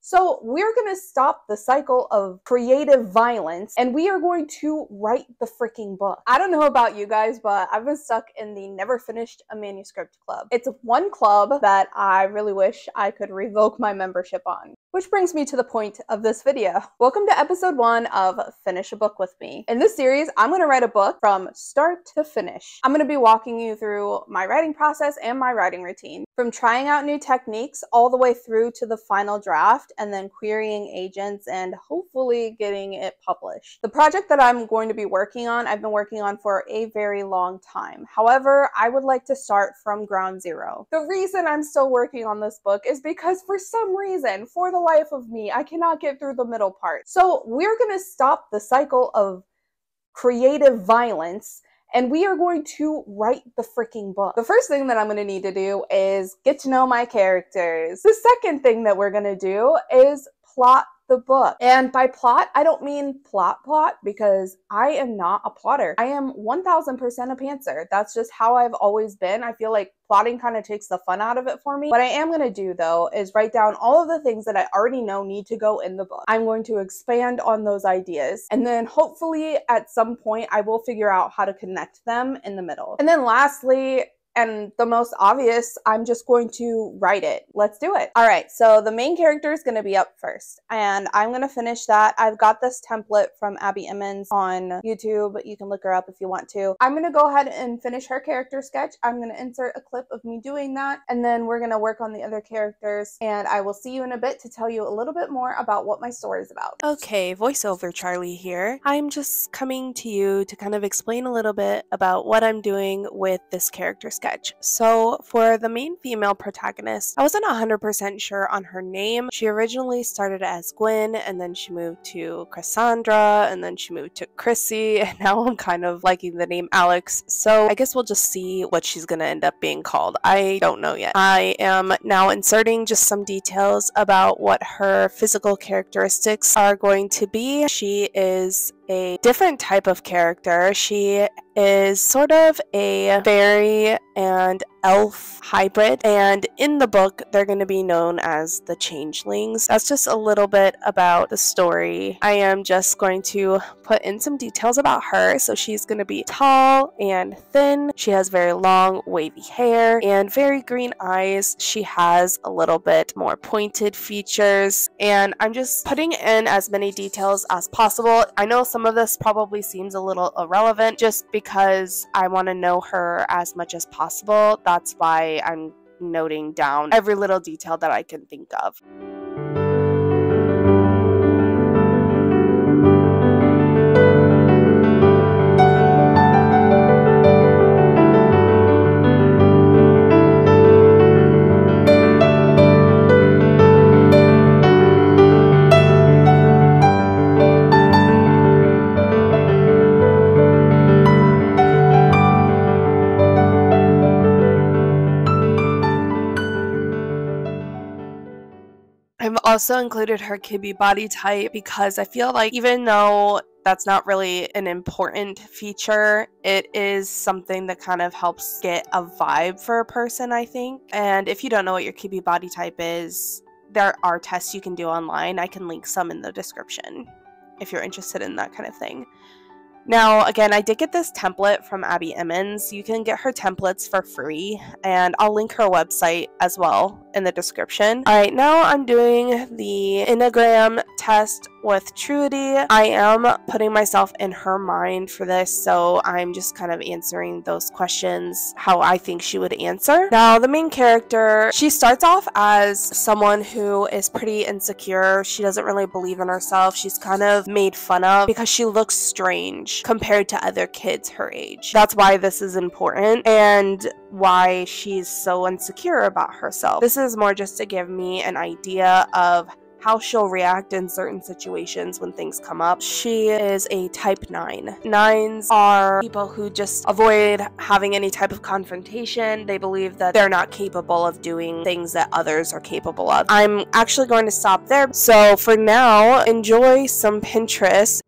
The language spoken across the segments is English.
So we're going to stop the cycle of creative violence and we are going to write the freaking book. I don't know about you guys, but I've been stuck in the never finished a manuscript club. It's one club that I really wish I could revoke my membership on. Which brings me to the point of this video. Welcome to episode 1 of Finish a Book with Me. In this series, I'm going to write a book from start to finish. I'm going to be walking you through my writing process and my writing routine. From trying out new techniques all the way through to the final draft and then querying agents and hopefully getting it published. The project that I'm going to be working on, I've been working on for a very long time. However, I would like to start from ground zero. The reason I'm still working on this book is because for some reason, for the life of me, I cannot get through the middle part. So we're going to stop the cycle of creative violence and we are going to write the freaking book. The first thing that I'm going to need to do is get to know my characters. The second thing that we're going to do is plot the book. And by plot, I don't mean plot because I am not a plotter. I am 1000% a pantser. That's just how I've always been. I feel like plotting kind of takes the fun out of it for me. What I am going to do though is write down all of the things that I already know need to go in the book. I'm going to expand on those ideas and then hopefully at some point I will figure out how to connect them in the middle. And then lastly, and the most obvious, I'm just going to write it. Let's do it. All right, so the main character is going to be up first, and I'm going to finish that. I've got this template from Abby Emmons on YouTube. You can look her up if you want to. I'm going to go ahead and finish her character sketch. I'm going to insert a clip of me doing that, and then we're going to work on the other characters, and I will see you in a bit to tell you a little bit more about what my story is about. Okay, voiceover Charlie here. I'm just coming to you to kind of explain a little bit about what I'm doing with this character sketch. So for the main female protagonist, I wasn't 100% sure on her name. She originally started as Gwen, and then she moved to Cassandra, and then she moved to Chrissy, and now I'm kind of liking the name Alex. So I guess we'll just see what she's gonna end up being called. I don't know yet. I am now inserting just some details about what her physical characteristics are going to be. She is a different type of character. She is sort of a fairy and elf hybrid, and in the book they're going to be known as the changelings. That's just a little bit about the story. I am just going to put in some details about her. So she's going to be tall and thin. She has very long wavy hair and very green eyes. She has a little bit more pointed features, and I'm just putting in as many details as possible. I know some of this probably seems a little irrelevant just because I want to know her as much as possible. That's why I'm noting down every little detail that I can think of. I've also included her Kibby body type because I feel like even though that's not really an important feature, it is something that kind of helps get a vibe for a person, I think. And if you don't know what your Kibby body type is, there are tests you can do online. I can link some in the description if you're interested in that kind of thing. Now, again, I did get this template from Abby Emmons. You can get her templates for free, and I'll link her website as well in the description. Alright, now I'm doing the Enneagram test with Truity. I am putting myself in her mind for this, so I'm just kind of answering those questions how I think she would answer. Now, the main character, she starts off as someone who is pretty insecure. She doesn't really believe in herself. She's kind of made fun of because she looks strange compared to other kids her age. That's why this is important and why she's so insecure about herself. This is more just to give me an idea of how she'll react in certain situations when things come up. She is a type 9. 9s are people who just avoid having any type of confrontation. They believe that they're not capable of doing things that others are capable of. I'm actually going to stop there. So for now, enjoy some Pinterest.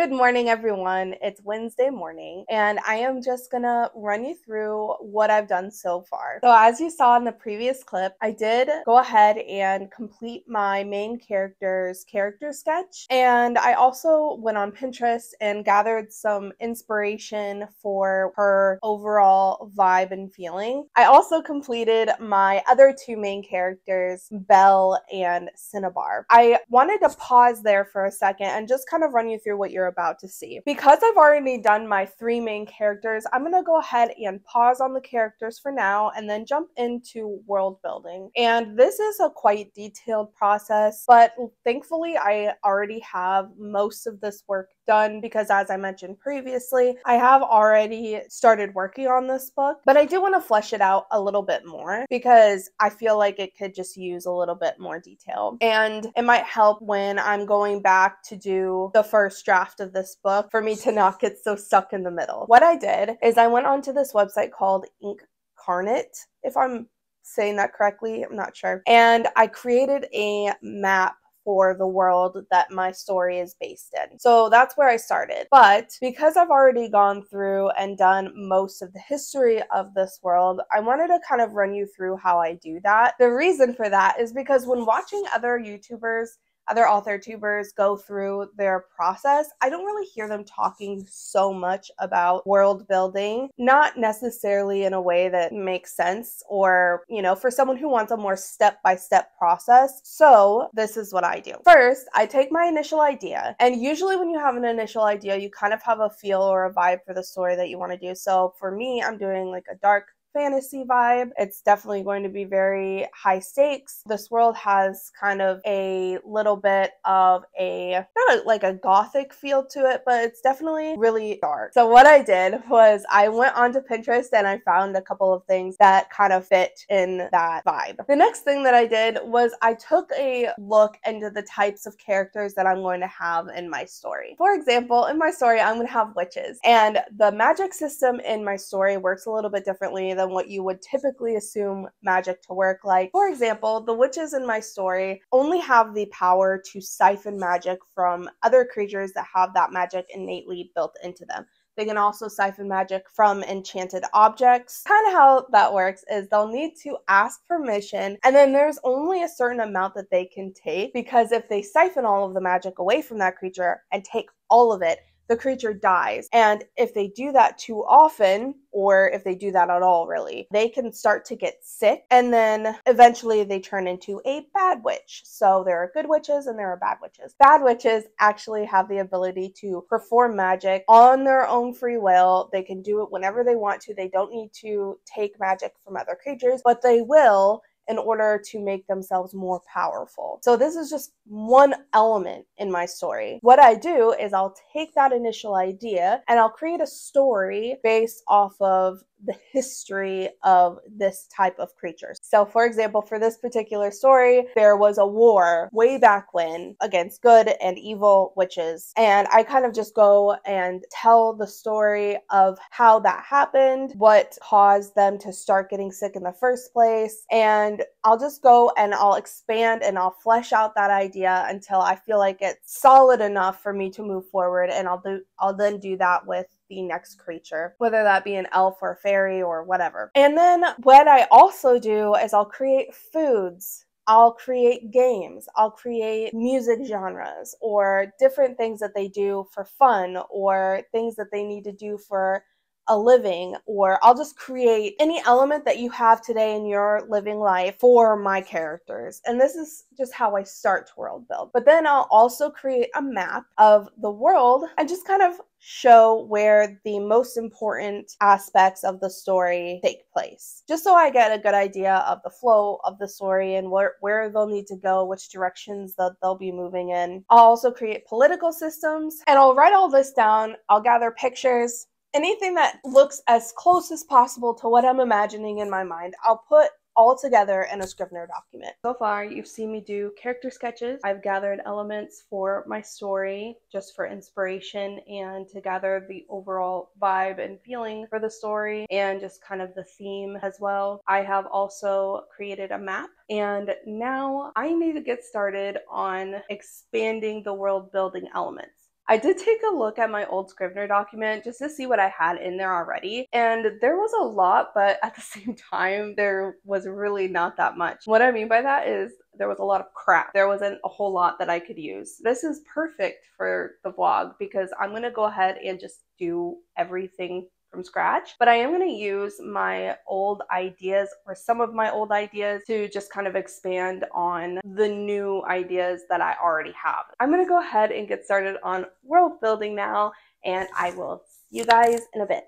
Good morning, everyone. It's Wednesday morning, and I am just gonna run you through what I've done so far. So as you saw in the previous clip, I did go ahead and complete my main character's character sketch, and I also went on Pinterest and gathered some inspiration for her overall vibe and feeling. I also completed my other two main characters, Belle and Cinnabar. I wanted to pause there for a second and just kind of run you through what you're about to see. Because I've already done my three main characters, I'm going to go ahead and pause on the characters for now and then jump into world building. And this is a quite detailed process, but thankfully I already have most of this work done because, as I mentioned previously, I have already started working on this book, but I do want to flesh it out a little bit more because I feel like it could just use a little bit more detail, and it might help when I'm going back to do the first draft of this book for me to not get so stuck in the middle. What I did is I went onto this website called Incarnate, if I'm saying that correctly, I'm not sure, and I created a map for the world that my story is based in. So that's where I started. But because I've already gone through and done most of the history of this world, I wanted to kind of run you through how I do that. The reason for that is because when watching other YouTubers, other author-tubers go through their process, I don't really hear them talking so much about world building, not necessarily in a way that makes sense or, you know, for someone who wants a more step-by-step process. So this is what I do. First, I take my initial idea, and usually when you have an initial idea, you kind of have a feel or a vibe for the story that you want to do. So for me, I'm doing like a dark fantasy vibe. It's definitely going to be very high stakes. This world has kind of a little bit of not like a gothic feel to it, but it's definitely really dark. So what I did was I went onto Pinterest and I found a couple of things that kind of fit in that vibe. The next thing that I did was I took a look into the types of characters that I'm going to have in my story. For example, in my story, I'm going to have witches, and the magic system in my story works a little bit differently than what you would typically assume magic to work like. For example, the witches in my story only have the power to siphon magic from other creatures that have that magic innately built into them. They can also siphon magic from enchanted objects. Kind of how that works is they'll need to ask permission, and then there's only a certain amount that they can take, because if they siphon all of the magic away from that creature and take all of it, the creature dies. And if they do that too often, or if they do that at all really, they can start to get sick, and then eventually they turn into a bad witch. So there are good witches and there are bad witches. Bad witches actually have the ability to perform magic on their own free will. They can do it whenever they want to. They don't need to take magic from other creatures, but they will in order to make themselves more powerful. So this is just one element in my story. What I do is I'll take that initial idea and I'll create a story based off of the history of this type of creatures. So for example, for this particular story, there was a war way back when against good and evil witches, and I kind of just go and tell the story of how that happened, what caused them to start getting sick in the first place, and I'll just go and I'll expand and I'll flesh out that idea until I feel like it's solid enough for me to move forward, and I'll then do that with the next creature, whether that be an elf or a fairy or whatever. And then what I also do is I'll create foods, I'll create games, I'll create music genres or different things that they do for fun or things that they need to do for a living, or I'll just create any element that you have today in your living life for my characters. And this is just how I start to world build. But then I'll also create a map of the world and just kind of show where the most important aspects of the story take place, just so I get a good idea of the flow of the story and where they'll need to go, which directions that they'll be moving in. I'll also create political systems, and I'll write all this down. I'll gather pictures, anything that looks as close as possible to what I'm imagining in my mind, I'll put all together in a Scrivener document. So far, you've seen me do character sketches. I've gathered elements for my story just for inspiration and to gather the overall vibe and feeling for the story and just kind of the theme as well. I have also created a map, and now I need to get started on expanding the world building elements. I did take a look at my old Scrivener document just to see what I had in there already, and there was a lot, but at the same time, there was really not that much. What I mean by that is there was a lot of crap. There wasn't a whole lot that I could use. This is perfect for the vlog because I'm gonna go ahead and just do everything from scratch, but I am going to use my old ideas or some of my old ideas to just kind of expand on the new ideas that I already have. I'm going to go ahead and get started on world building now, and I will see you guys in a bit.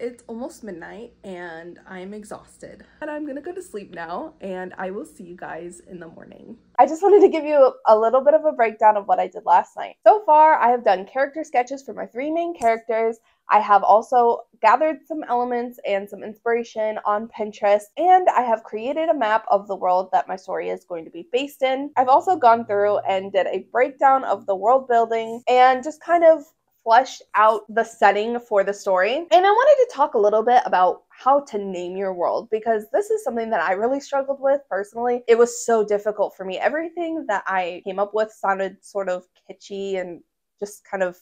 It's almost midnight and I'm exhausted. And I'm gonna go to sleep now and I will see you guys in the morning. I just wanted to give you a little bit of a breakdown of what I did last night. So far, I have done character sketches for my 3 main characters. I have also gathered some elements and some inspiration on Pinterest, and I have created a map of the world that my story is going to be based in. I've also gone through and did a breakdown of the world building and just kind of fleshed out the setting for the story. And I wanted to talk a little bit about how to name your world, because this is something that I really struggled with personally. It was so difficult for me. Everything that I came up with sounded sort of kitschy and just kind of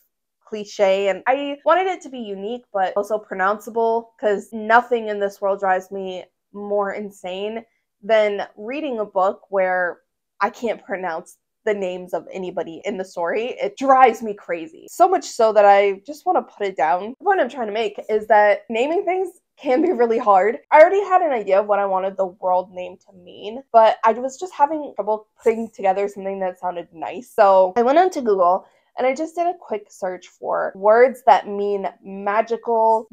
cliche, and I wanted it to be unique but also pronounceable, because nothing in this world drives me more insane than reading a book where I can't pronounce the names of anybody in the story. It drives me crazy. So much so that I just want to put it down. The point I'm trying to make is that naming things can be really hard. I already had an idea of what I wanted the world name to mean, but I was just having trouble putting together something that sounded nice. So I went onto Google and I just did a quick search for words that mean magical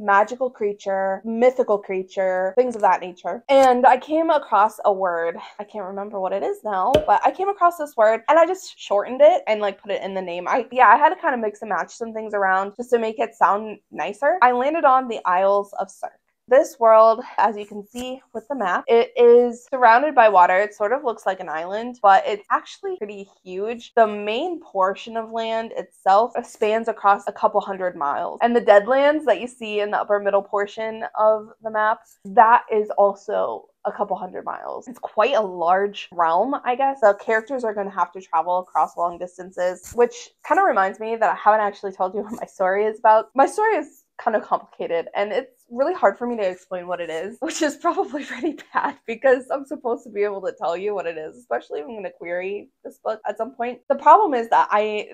creature, mythical creature, things of that nature. And I came across a word. I can't remember what it is now, but I came across this word and I just shortened it and like put it in the name. I had to kind of mix and match some things around just to make it sound nicer. I landed on the Isles of Cirque. This world, as you can see with the map, it is surrounded by water. It sort of looks like an island, but it's actually pretty huge. The main portion of land itself spans across a couple hundred miles. And the Deadlands that you see in the upper middle portion of the map, that is also a couple hundred miles. It's quite a large realm, I guess. The characters are going to have to travel across long distances, which kind of reminds me that I haven't actually told you what my story is about. My story is kind of complicated and it's really hard for me to explain what it is, which is probably pretty bad because I'm supposed to be able to tell you what it is, especially if I'm going to query this book at some point. The problem is that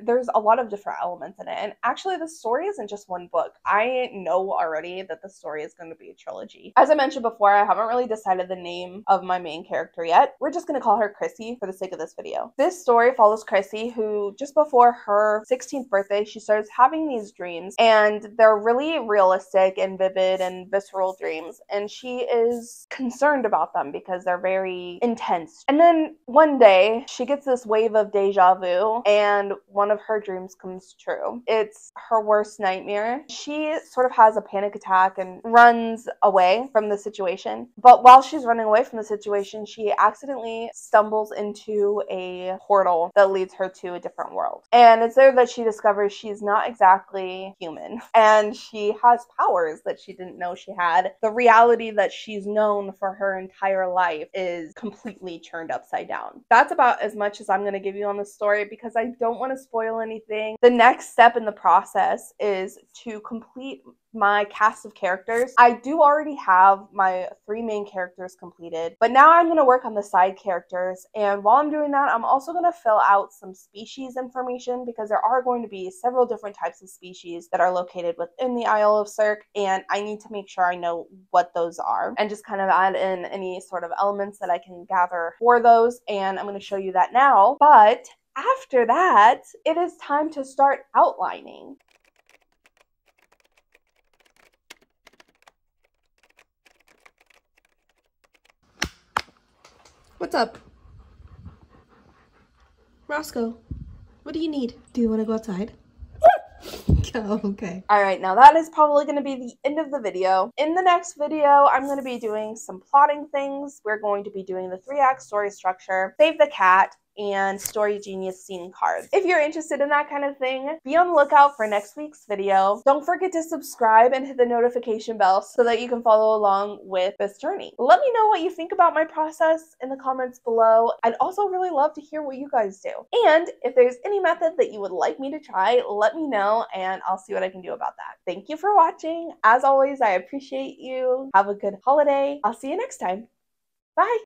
there's a lot of different elements in it, and actually the story isn't just one book. I know already that the story is going to be a trilogy. As I mentioned before, I haven't really decided the name of my main character yet. We're just going to call her Chrissy for the sake of this video. This story follows Chrissy, who just before her 16th birthday, she starts having these dreams, and they're really realistic and vivid and visceral dreams, and she is concerned about them because they're very intense. And then one day she gets this wave of deja vu and one of her dreams comes true. It's her worst nightmare. She sort of has a panic attack and runs away from the situation, but while she's running away from the situation, she accidentally stumbles into a portal that leads her to a different world, and it's there that she discovers she's not exactly human and she has powers that she didn't know she had. The reality that she's known for her entire life is completely turned upside down. That's about as much as I'm going to give you on the story because I don't want to spoil anything. The next step in the process is to complete my cast of characters. I do already have my 3 main characters completed, but now I'm going to work on the side characters, and while I'm doing that, I'm also going to fill out some species information because there are going to be several different types of species that are located within the Isle of Cirque, and I need to make sure I know what those are and just kind of add in any sort of elements that I can gather for those, and I'm going to show you that now. But after that, it is time to start outlining. What's up? Roscoe, what do you need? Do you want to go outside? Oh, okay. Alright, now that is probably going to be the end of the video. In the next video, I'm going to be doing some plotting things. We're going to be doing the 3-act story structure, Save the Cat, and Story Genius scene cards. If you're interested in that kind of thing, be on the lookout for next week's video. Don't forget to subscribe and hit the notification bell so that you can follow along with this journey. Let me know what you think about my process in the comments below. I'd also really love to hear what you guys do. And if there's any method that you would like me to try, let me know and I'll see what I can do about that. Thank you for watching. As always, I appreciate you. Have a good holiday. I'll see you next time. Bye!